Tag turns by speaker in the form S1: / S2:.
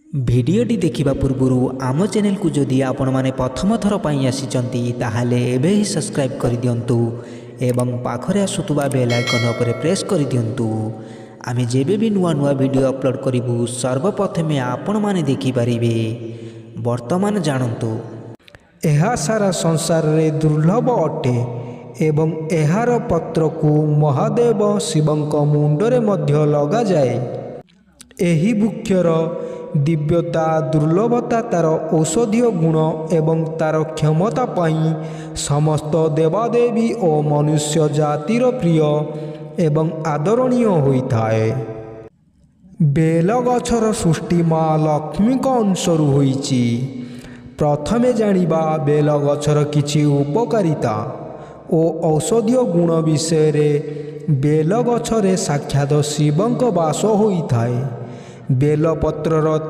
S1: भिडियोटी देखिबा पूर्वरु आम चैनल को जदि आपण माने प्रथम थर पई आसीचंती ताहाले एबे ही सब्सक्राइब कर दियंतु एवं पाखरे आसुतबा बेल आइकन उपरे प्रेस कर दियंतु। आमे जेबे भी नुआ नुआ वीडियो अपलोड करिवु सर्वप्रथमे आपण माने देखि परिबे। वर्तमान जानंतु
S2: एहा सारा संसार रे दुर्लभ अटे एवं एहार पत्र को महादेव शिवंक मुंडरे मध्य लगा जाए। एही वृक्षर दिव्यता दुर्लभता तार औषधीय गुण एवं तार क्षमता पाई समस्त देवादेवी और मनुष्य जातिर प्रिय एवं आदरणीय होइथाए। बेल गछर सृष्टि माँ लक्ष्मी अंशरू होइछि। प्रथमे जानिबा बेल गछर किछि उपकारिता और औषधीय गुण विषय रे। बेल गछरे साक्षात शिवंक वास होइथाए। बेल पत्रर